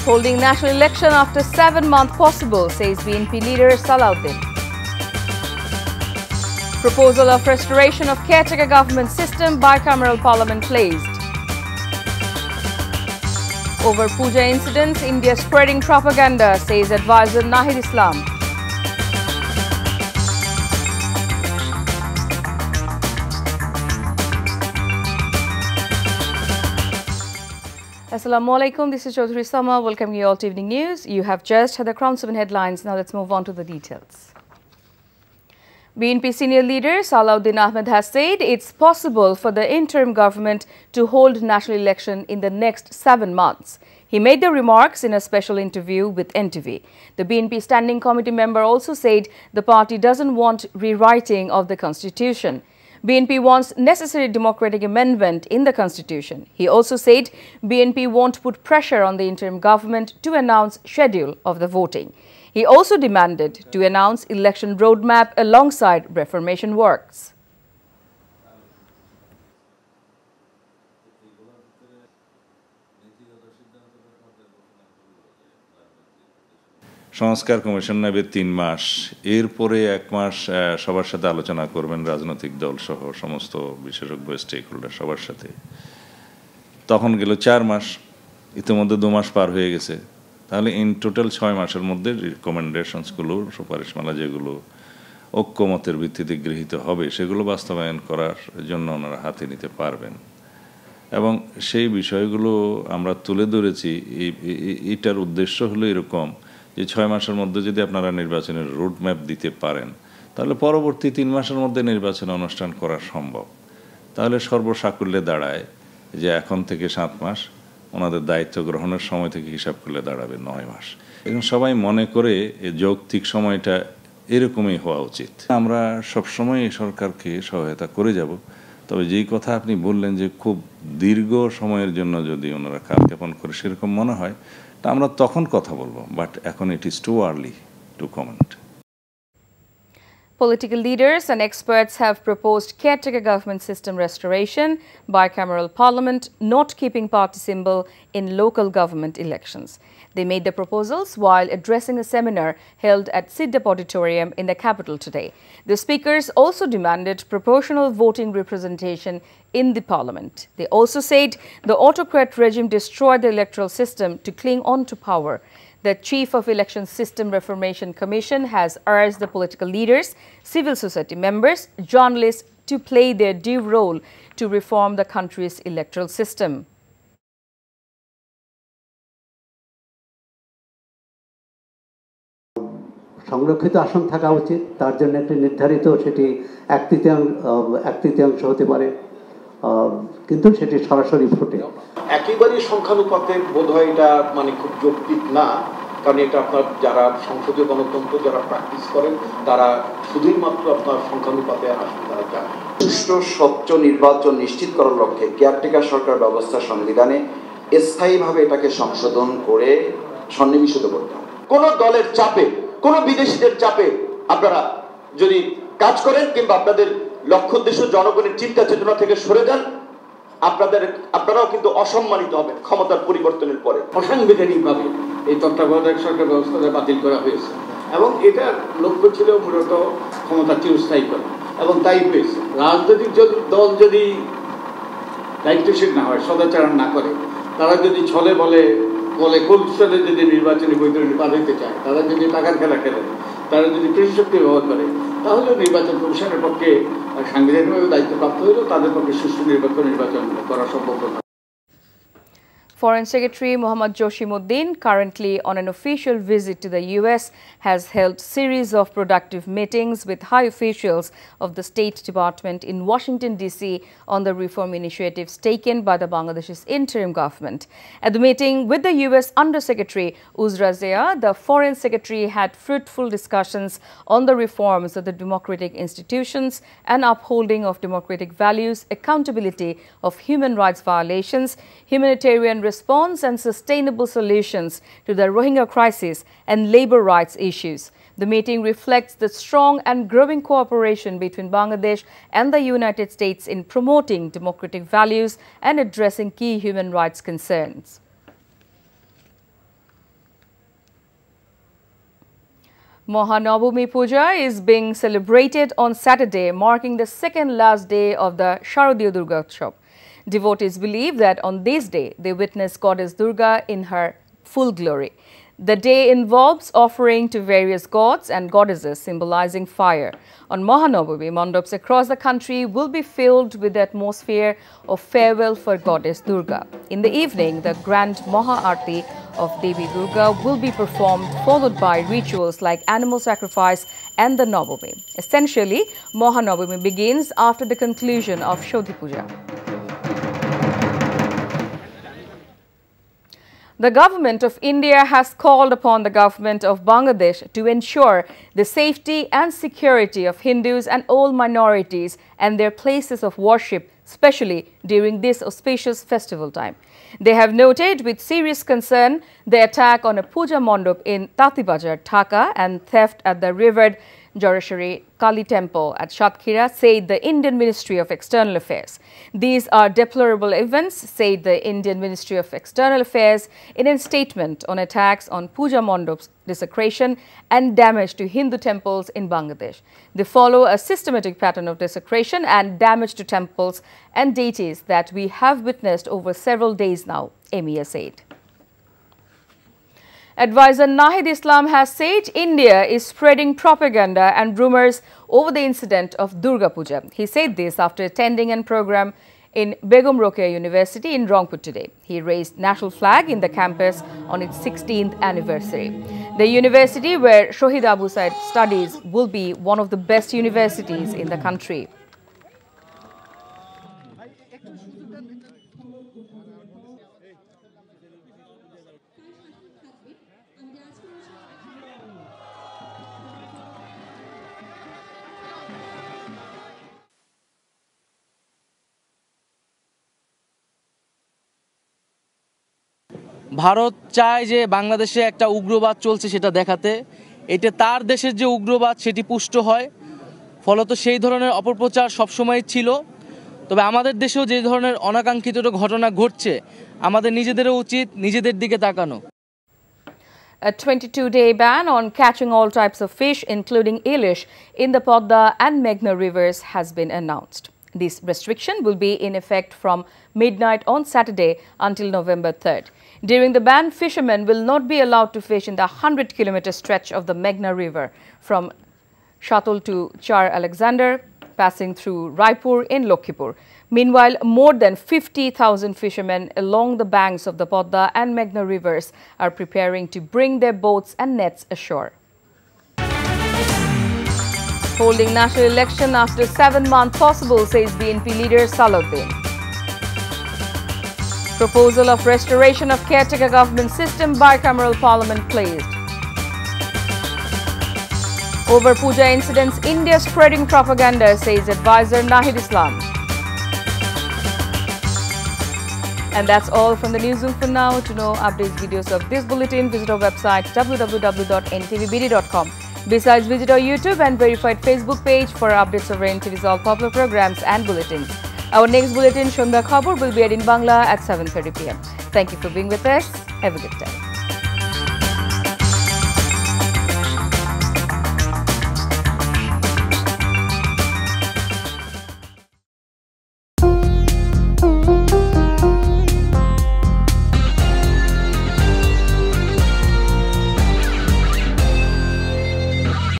Holding national election after 7 months possible, says BNP leader Salahuddin. Proposal of restoration of caretaker government system, bicameral parliament placed. Over Puja incidents, India spreading propaganda, says advisor Nahid Islam. Assalamu alaikum, this is Chaudhry Sama, welcoming you all to Evening News. You have just had the Crown 7 headlines, now let's move on to the details. BNP senior leader Salahuddin Ahmed has said it's possible for the interim government to hold national election in the next 7 months. He made the remarks in a special interview with NTV. The BNP Standing Committee member also said the party doesn't want rewriting of the constitution. BNP wants necessary democratic amendment in the constitution. He also said BNP won't put pressure on the interim government to announce schedule of the voting. He also demanded to announce election roadmap alongside reformation works. সংস্কার commission নেবে 3 মাস, এরপরে 1 মাস সবার সাথে আলোচনা করবেন, রাজনৈতিক দল সহ সমস্ত বিশেষজ্ঞ স্টেক হোল্ডার সবার সাথে। তখন গেল 4 মাস, ইতিমধ্যে 2 মাস পার হয়ে গেছে। তাহলে ইন টোটাল 6 মাসের মধ্যে রিকমেন্ডেশনসগুলো, সুপারিশমালা যেগুলো ঐক্যমতের ভিত্তিতে গৃহীত হবে সেগুলো বাস্তবায়ন করার জন্য ওনারা হাতে নিতে পারবেন। এবং সেই বিষয়গুলো আমরা তুলে ধরেছি। এটার উদ্দেশ্য হলো এরকম যে 6 মাসের মধ্যে যদি আপনারা নির্বাচনের রোডম্যাপ দিতে পারেন তাহলে পরবর্তী 3 মাসের মধ্যে নির্বাচন অনুষ্ঠান করা সম্ভব। তাহলে সর্বসাকুল্যে দাঁড়ায় যে এখন থেকে 7 মাস, ওনাদের দায়িত্ব গ্রহণের সময় থেকে হিসাব করলে দাঁড়াবে 9 মাস। এবং সবাই মনে করে এই যৌক্তিক সময়টা এরকমই হওয়া উচিত। আমরা সবসময় এই সরকারকে সহায়তা করে যাব। তবে যেই কথা আপনি বললেন যে খুব দীর্ঘ সময়ের জন্য যদি ওনারা কালক্ষেপণ করে সেরকম মনে হয়, তা আমরা তখন কথা বলবো, বাট এখন it is too early two comment. Political leaders and experts have proposed caretaker government system restoration, bicameral parliament, not keeping party symbol in local government elections. They made the proposals while addressing a seminar held at Siddhap Auditorium in the capital today. The speakers also demanded proportional voting representation in the parliament. They also said the autocrat regime destroyed the electoral system to cling on to power. The Chief of Election System Reformation Commission has urged the political leaders, civil society members, journalists to play their due role to reform the country's electoral system. সংরক্ষিত আসন থাকা উচিত, তার জন্য একটি নির্ধারিত, সেটি এক তৃতীয়াংশ হতে পারে, কিন্তু সেটি সরাসরি ভোটে। একেবারেই সংখ্যানুপাতে বোধহয় এটা মানে খুব যৌক্তিক না, কারণ এটা আপনার যারা সংসদীয় গণতন্ত্র যারা প্র্যাকটিস করেন তারা শুধুমাত্র আপনার সংখ্যানুপাতে আসন তারা চান। সুষ্ঠু স্বচ্ছ নির্বাচন নিশ্চিত করার লক্ষ্যে কেয়ারটেকার সরকার ব্যবস্থা সংবিধানে স্থায়ীভাবে এটাকে সংশোধন করে সন্নিবেশিত করতে হবে। কোন দলের চাপে, কোন বিদেশিদের চাপে আপনারা যদি কাজ করেন কিংবা আপনাদের লক্ষ্য উদ্দেশ্য জনগণের চিন্তা চেতনা থেকে সরে যান, আপনারাও কিন্তু অসম্মানিত হবেন ক্ষমতার পরিবর্তনের পরে। অসাংবিধানিকভাবে এই তত্ত্বাবধায়ক সরকার ব্যবস্থাটা বাতিল করা হয়েছে এবং এটার লক্ষ্য ছিল মূলত ক্ষমতা চিরস্থায়ী করা, এবং তাই হয়েছে। রাজনৈতিক দল যদি দায়িত্বশীল না হয়, সদাচরণ না করে, তারা যদি ছলে বলে কৌশলে যদি নির্বাচনী বৈতরণী বাধাইতে চায়, তারা যদি টাকার খেলা খেলে, তারা যদি কৃষিশক্তি ব্যবহার করে, তাহলে নির্বাচন কমিশনের পক্ষে সাংবিধানিকভাবে দায়িত্বপ্রাপ্ত হলেও তাদের পক্ষে সুষ্ঠু নির্বাচন করা সম্ভব না। Foreign Secretary Mohammad Joshimuddin, currently on an official visit to the US, has held series of productive meetings with high officials of the State Department in Washington, D.C. on the reform initiatives taken by the Bangladesh's interim government. At the meeting with the US Undersecretary Uzra Zia, the Foreign Secretary had fruitful discussions on the reforms of the democratic institutions and upholding of democratic values, accountability of human rights violations, humanitarian response and sustainable solutions to the Rohingya crisis and labor rights issues. The meeting reflects the strong and growing cooperation between Bangladesh and the United States in promoting democratic values and addressing key human rights concerns. Mahanavami Puja is being celebrated on Saturday, marking the second last day of the Sharadiya Durga Puja. Devotees believe that on this day, they witness Goddess Durga in her full glory. The day involves offering to various gods and goddesses symbolizing fire. On Mahanavami, mandaps across the country will be filled with the atmosphere of farewell for Goddess Durga. In the evening, the grand Maha Aarti of Devi Durga will be performed, followed by rituals like animal sacrifice and the Navami. Essentially, Mahanavami begins after the conclusion of Shodhi Puja. The government of India has called upon the government of Bangladesh to ensure the safety and security of Hindus and all minorities and their places of worship, especially during this auspicious festival time. They have noted with serious concern the attack on a puja mandap in Tatibazar, Dhaka, and theft at the revered Joreshwari Kali Temple at Satkira, said the Indian Ministry of External Affairs. These are deplorable events, said the Indian Ministry of External Affairs in a statement on attacks on puja mandaps, desecration and damage to Hindu temples in Bangladesh. They follow a systematic pattern of desecration and damage to temples and deities that we have witnessed over several days now, MEA said. Advisor Nahid Islam has said India is spreading propaganda and rumors over the incident of Durga Puja. He said this after attending a program in Begum Rokeya University in Rangpur today. He raised national flag in the campus on its 16th anniversary. The university where Shohid Abu Said studies will be one of the best universities in the country. Bharat চায় যে বাংলাদেশে একটা উগ্রবাদ চলছে সেটা দেখাতে, এটা তার দেশের যে উগ্রবাদ সেটি পুষ্ট হয়, ফলত সেই ধরনের অপপ্রচার সবসময় ছিল। তবে আমাদের দেশেও যে ধরনের অনাকাঙ্ক্ষিত ঘটনা ঘটছে, আমাদের নিজেদেরও উচিত নিজেদের দিকে তাকানো। A 22-day ban on catching all types of fish, including Ilish, in the Podda and Meghna rivers has been announced. This restriction will be in effect from midnight on Saturday until November 3rd. During the ban, fishermen will not be allowed to fish in the 100-kilometer stretch of the Meghna River from Shatul to Char Alexander, passing through Raipur in Lokhipur. Meanwhile, more than 50,000 fishermen along the banks of the Podda and Meghna rivers are preparing to bring their boats and nets ashore. Holding national election after 7 months possible, says BNP leader Salahuddin. Proposal of restoration of caretaker government system, bicameral parliament placed. Over Puja incidents, India spreading propaganda, says advisor Nahid Islam. And that's all from the newsroom for now. To know updates, videos of this bulletin, visit our website www.ntvbd.com. Besides, visit our YouTube and verified Facebook page for updates of NTV's all popular programs and bulletins. Our next bulletin, Shondha Khabor, will be aired in Bangla at 7:30 p.m. Thank you for being with us. Have a good day.